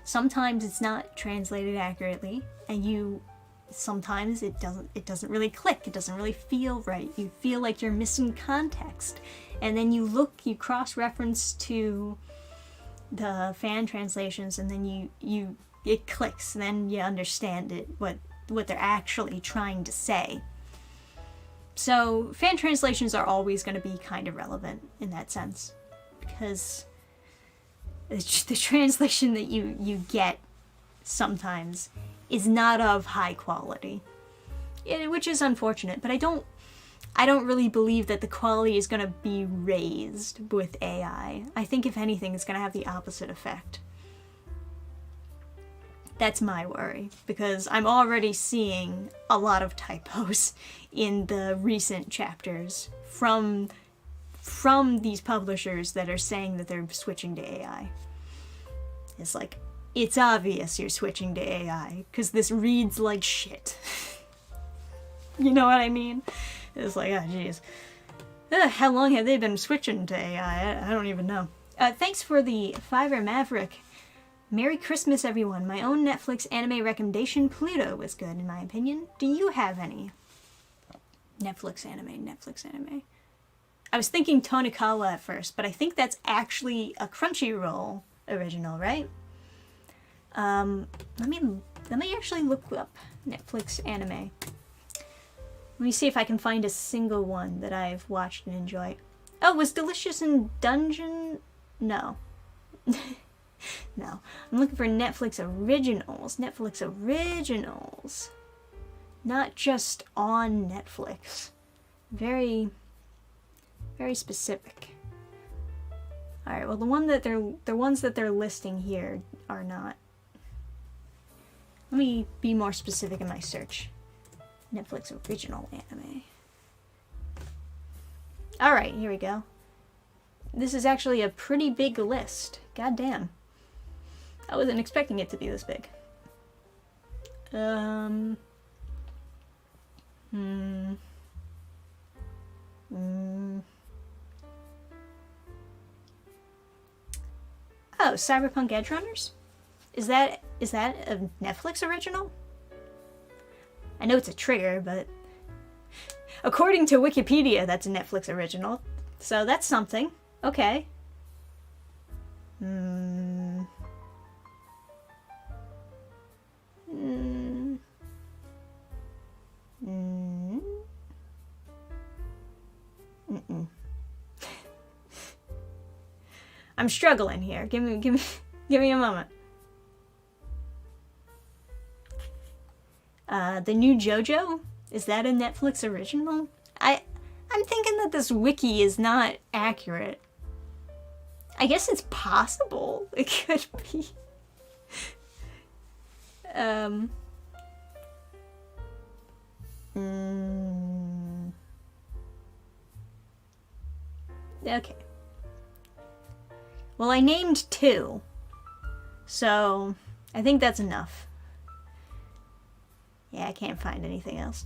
[SPEAKER 1] Sometimes it's not translated accurately, and sometimes it doesn't really click, it doesn't really feel right. You feel like you're missing context. And then you cross-reference to the fan translations, and then it clicks, and then you understand what they're actually trying to say. So fan translations are always going to be kind of relevant in that sense, because the translation that you get sometimes is not of high quality, which is unfortunate. But I don't really believe that the quality is going to be raised with AI. I think if anything, it's going to have the opposite effect. That's my worry, because I'm already seeing a lot of typos in the recent chapters from these publishers that are saying that they're switching to AI. It's like, it's obvious you're switching to AI, because this reads like shit. You know what I mean? It's like, oh jeez. How long have they been switching to AI? I don't even know. Thanks for the $5, Maverick. Merry Christmas, everyone. My own Netflix anime recommendation, Pluto, was good, in my opinion. Do you have any? Netflix anime. I was thinking Tonikawa at first, but I think that's actually a Crunchyroll original, right? Let me actually look up Netflix anime. Let me see if I can find a single one that I've watched and enjoyed. Oh, was Delicious in Dungeon? No. No, I'm looking for Netflix originals. Netflix originals. Not just on Netflix. Very, very specific. Alright, well the ones that they're listing here are not. Let me be more specific in my search. Netflix original anime. Alright, here we go. This is actually a pretty big list. God damn. I wasn't expecting it to be this big. Oh, Cyberpunk Edge Runners? Is that a Netflix original? I know it's a trigger, but according to Wikipedia, that's a Netflix original. So that's something. Okay. I'm struggling here. Give me a moment. The new JoJo? Is that a Netflix original? I'm thinking that this wiki is not accurate. I guess it's possible. It could be. Okay. Well, I named 2. So, I think that's enough. Yeah, I can't find anything else.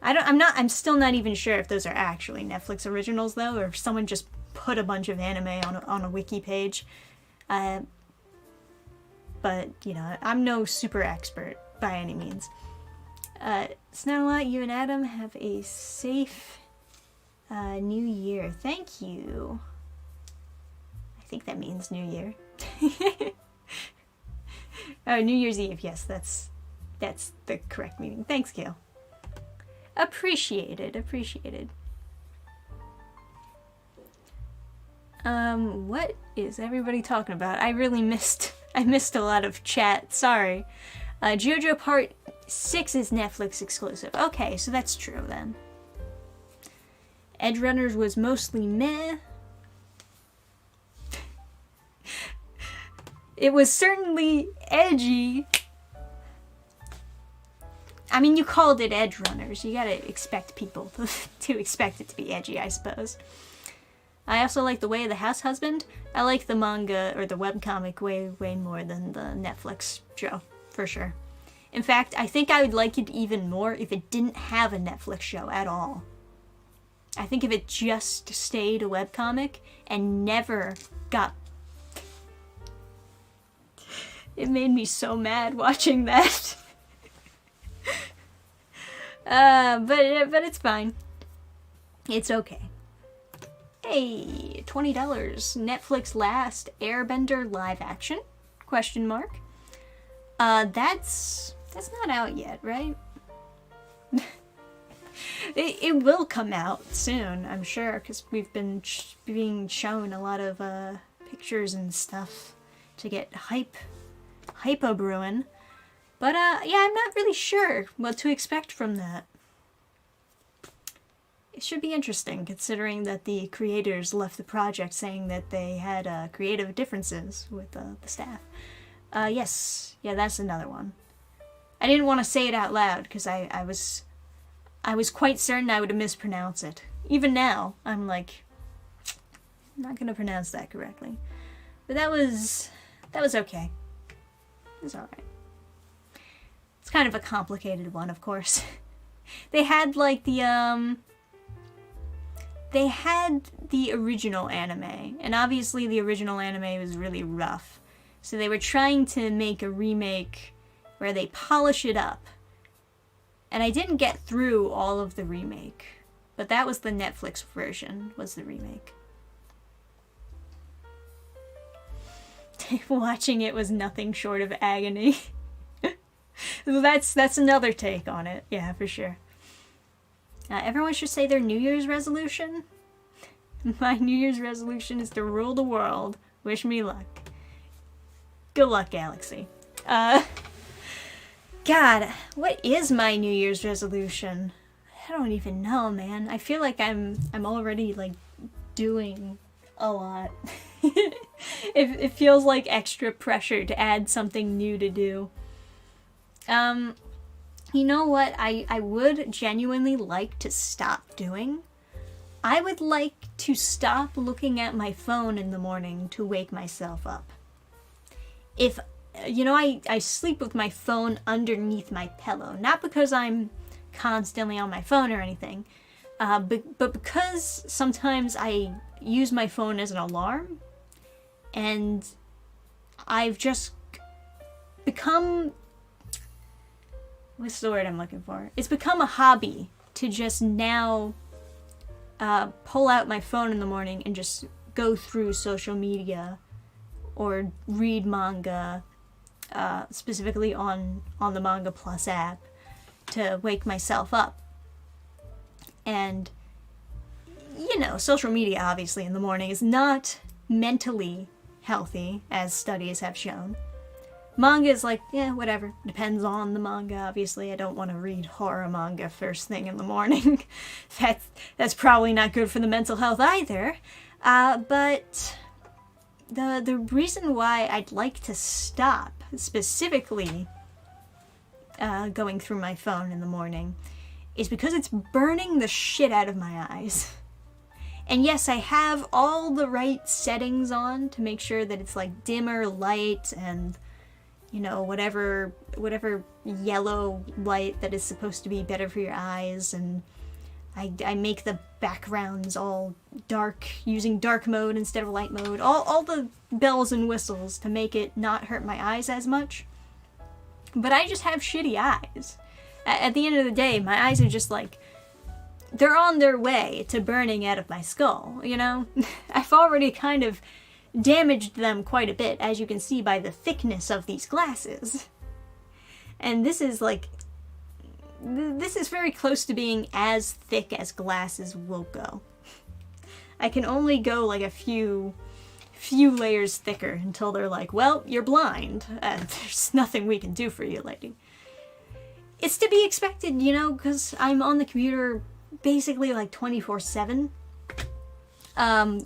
[SPEAKER 1] I'm still not even sure if those are actually Netflix originals though, or if someone just put a bunch of anime on a wiki page. But, you know, I'm no super expert by any means. Snowlot, you and Adam have a safe new year. Thank you. I think that means New Year. Oh, New Year's Eve. Yes, that's the correct meaning. Thanks, Gail. Appreciated. What is everybody talking about? I missed a lot of chat. Sorry. JoJo Part 6 is Netflix exclusive. Okay, so that's true then. Edge Runners was mostly meh. It was certainly edgy. I mean, you called it Edge Runners. You gotta expect people to expect it to be edgy, I suppose. I also like The Way of the House Husband. I like the manga or the webcomic way more than the Netflix show, for sure. In fact, I think I would like it even more if it didn't have a Netflix show at all. I think if it just stayed a webcomic and never got... It made me so mad watching that. But it's fine. It's okay. Hey, $20. Netflix last Airbender live action? Question mark. That's not out yet, right? It will come out soon, I'm sure, because we've been being shown a lot of pictures and stuff to get hypo brewing. But yeah, I'm not really sure what to expect from that. It should be interesting, considering that the creators left the project saying that they had creative differences with the staff. Yes, yeah, that's another one. I didn't want to say it out loud because I was quite certain I would mispronounce it. Even now, I'm like, I'm not gonna pronounce that correctly. But that was okay. It was alright. It's kind of a complicated one, of course. They had like the original anime, and obviously the original anime was really rough. So they were trying to make a remake where they polish it up. And I didn't get through all of the remake, but that was the Netflix version, was the remake. Watching it was nothing short of agony. That's another take on it, yeah, for sure. Everyone should say their New Year's resolution. My New Year's resolution is to rule the world. Wish me luck. Good luck, Galaxy. God, what is my New Year's resolution? I don't even know, man. I feel like I'm already, like, doing a lot. It feels like extra pressure to add something new to do. You know what I would genuinely like to stop doing? I would like to stop looking at my phone in the morning to wake myself up. If, you know, I sleep with my phone underneath my pillow. Not because I'm constantly on my phone or anything, but because sometimes I use my phone as an alarm, and I've just become... What's the word I'm looking for? It's become a hobby to just now pull out my phone in the morning and just go through social media or read manga, specifically on the Manga Plus app, to wake myself up. And, you know, social media, obviously, in the morning is not mentally healthy, as studies have shown. Manga is like, yeah, whatever. Depends on the manga, obviously. I don't want to read horror manga first thing in the morning. That's probably not good for the mental health either. But the reason why I'd like to stop, specifically going through my phone in the morning, is because it's burning the shit out of my eyes. And yes, I have all the right settings on to make sure that it's like dimmer light and, you know, whatever yellow light that is supposed to be better for your eyes, and I make the backgrounds all dark, using dark mode instead of light mode, all the bells and whistles to make it not hurt my eyes as much. But I just have shitty eyes. At the end of the day, my eyes are just like, they're on their way to burning out of my skull, you know? I've already kind of damaged them quite a bit, as you can see by the thickness of these glasses. And this is like, this is very close to being as thick as glasses will go. I can only go like a few layers thicker until they're like, well, you're blind. There's nothing we can do for you, lady. It's to be expected, you know, because I'm on the computer basically like 24/7.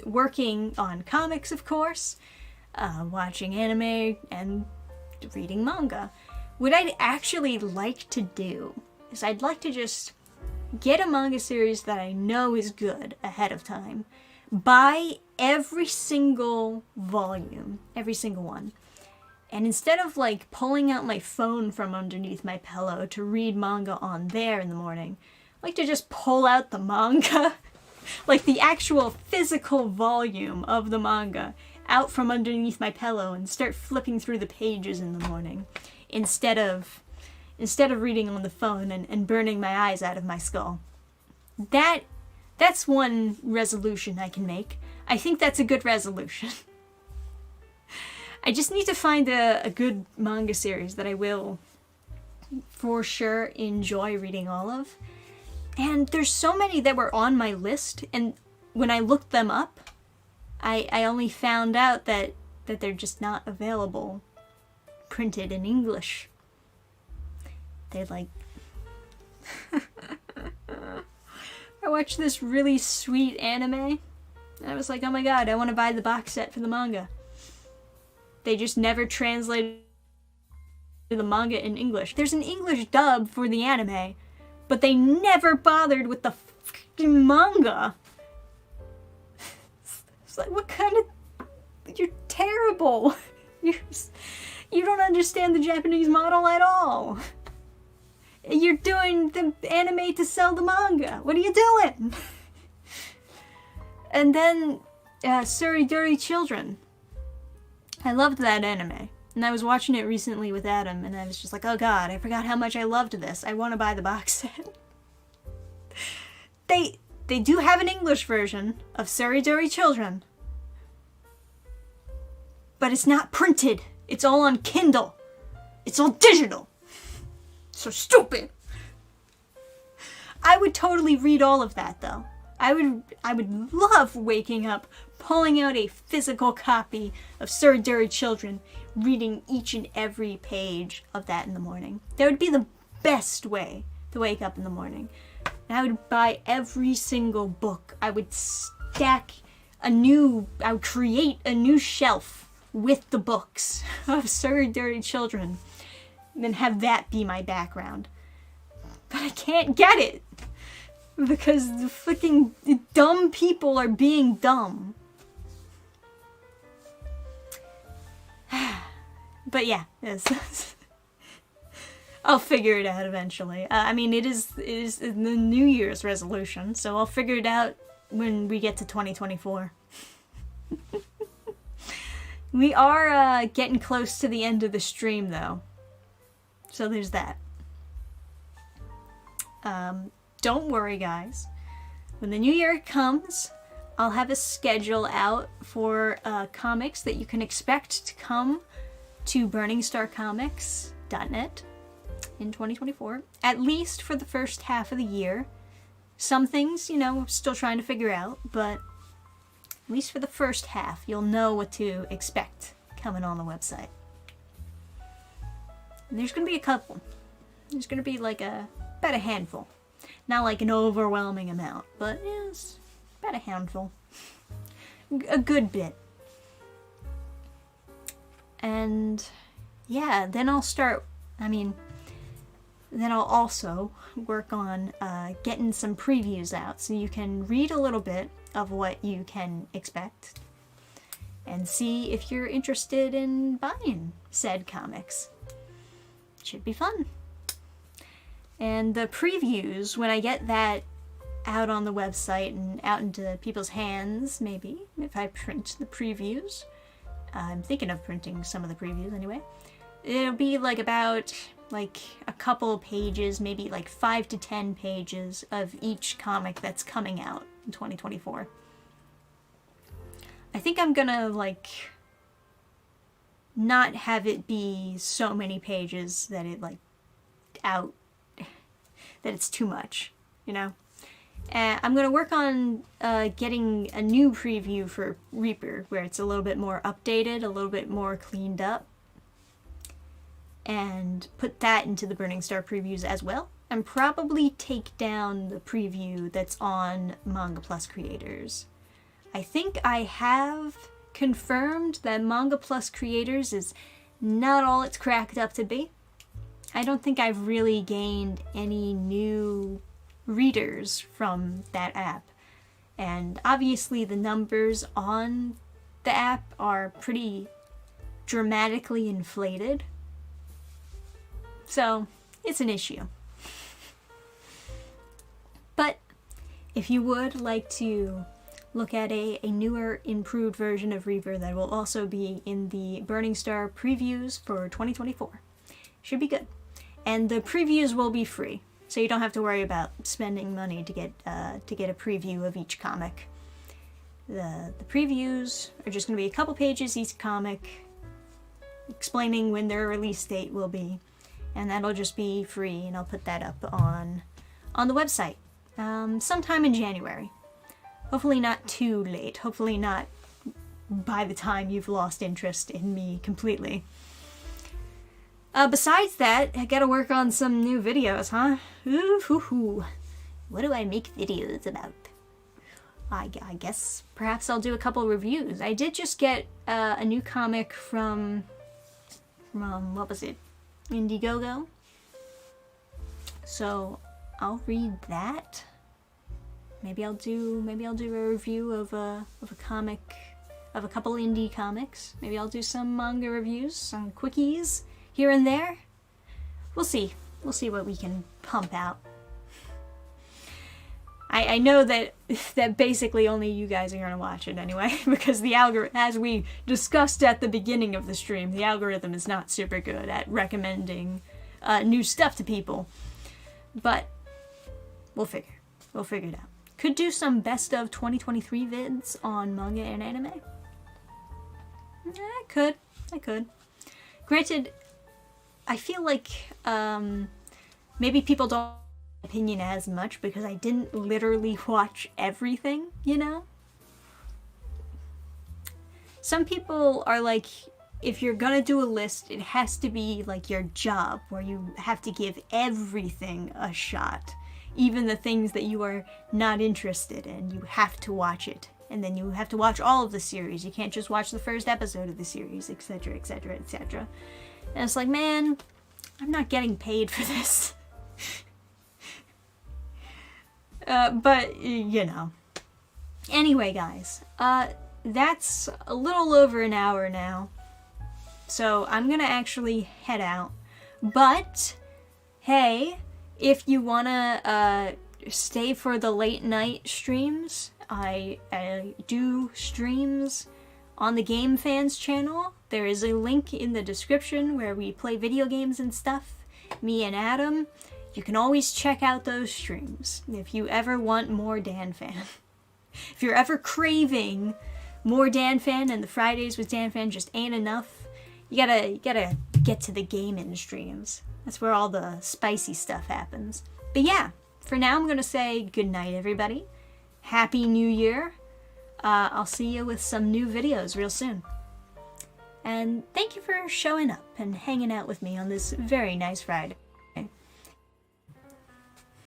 [SPEAKER 1] Working on comics, of course, watching anime, and reading manga. What I'd actually like to do is I'd like to just get a manga series that I know is good ahead of time, buy every single volume, every single one, and instead of like pulling out my phone from underneath my pillow to read manga on there in the morning, I like to just pull out the manga, like the actual physical volume of the manga, out from underneath my pillow and start flipping through the pages in the morning, instead of reading on the phone and burning my eyes out of my skull. That's one resolution I can make. I think that's a good resolution. I just need to find a good manga series that I will for sure enjoy reading all of. And there's so many that were on my list, and when I looked them up, I only found out that they're just not available printed in English. They're like... I watched this really sweet anime, and I was like, oh my god, I want to buy the box set for the manga. They just never translated the manga in English. There's an English dub for the anime, but they never bothered with the fucking manga. It's like, what kind of... You're terrible. You don't understand the Japanese model at all. You're doing the anime to sell the manga. What are you doing? And then, Surrey Children. I loved that anime. And I was watching it recently with Adam, and I was just like, oh god, I forgot how much I loved this. I want to buy the box set. They do have an English version of Surrey Children. But it's not printed. It's all on Kindle. It's all digital. So stupid. I would totally read all of that, though. I would love waking up, pulling out a physical copy of Sir Dirty Children, reading each and every page of that in the morning. That would be the best way to wake up in the morning. And I would buy every single book. I would create a new shelf with the books of Sir Dirty Children, and then have that be my background. But I can't get it, because the freaking dumb people are being dumb. But yeah, I'll figure it out eventually. I mean, it is the New Year's resolution, so I'll figure it out when we get to 2024. We are getting close to the end of the stream, though. So there's that. Don't worry, guys. When the new year comes, I'll have a schedule out for comics that you can expect to come to burningstarcomics.net in 2024, at least for the first half of the year. Some things, we're still trying to figure out, but at least for the first half, you'll know what to expect coming on the website. And there's going to be a couple. There's going to be like about a handful. Not like an overwhelming amount, but yes, about a handful. A good bit. And yeah, then I'll also work on getting some previews out so you can read a little bit of what you can expect and see if you're interested in buying said comics. Should be fun. And the previews, when I get that out on the website and out into people's hands, maybe, if I print the previews, I'm thinking of printing some of the previews anyway, it'll be about a couple pages, maybe 5 to 10 pages of each comic that's coming out in 2024. I think I'm gonna not have it be so many pages that that it's too much, I'm gonna work on getting a new preview for Reaper, where it's a little bit more updated, a little bit more cleaned up, and put that into the Burning Star previews as well, and probably take down the preview that's on Manga Plus Creators. I think I have confirmed that Manga Plus Creators is not all it's cracked up to be. I don't think I've really gained any new readers from that app. And obviously the numbers on the app are pretty dramatically inflated. So it's an issue. But if you would like to look at a newer, improved version of Reaper that will also be in the Burning Star previews for 2024, should be good. And the previews will be free, so you don't have to worry about spending money to get a preview of each comic. The previews are just going to be a couple pages each comic, explaining when their release date will be, and that'll just be free, and I'll put that up on the website sometime in January. Hopefully not too late. Hopefully not by the time you've lost interest in me completely. Besides that, I gotta work on some new videos, huh? Ooh. What do I make videos about? I guess perhaps I'll do a couple reviews. I did just get a new comic from what was it? Indiegogo. So I'll read that. Maybe I'll do a review of a comic, of a couple indie comics. Maybe I'll do some manga reviews, some quickies here and there. We'll see. We'll see what we can pump out. I know that basically only you guys are gonna watch it anyway, because the algorithm, as we discussed at the beginning of the stream, the algorithm is not super good at recommending new stuff to people. But we'll figure it out. Could do some best of 2023 vids on manga and anime. I could. Granted, I feel like maybe people don't opinion as much because I didn't literally watch everything, you know? Some people are like, if you're gonna do a list, it has to be like your job, where you have to give everything a shot. Even the things that you are not interested in, you have to watch it. And then you have to watch all of the series. You can't just watch the first episode of the series, etc., etc., etc. And it's like, man, I'm not getting paid for this. But, you know. Anyway, guys, that's a little over an hour now. So I'm gonna actually head out. But, hey, if you wanna stay for the late night streams, I do streams on the Dannphan's channel. There is a link in the description where we play video games and stuff, me and Adam. You can always check out those streams if you ever want more Dannphan. If you're ever craving more Dannphan and the Fridays with Dannphan just ain't enough, you gotta get to the gaming streams. That's where all the spicy stuff happens. But yeah, for now I'm gonna say good night, everybody. Happy New Year. I'll see you with some new videos real soon. And thank you for showing up and hanging out with me on this very nice Friday.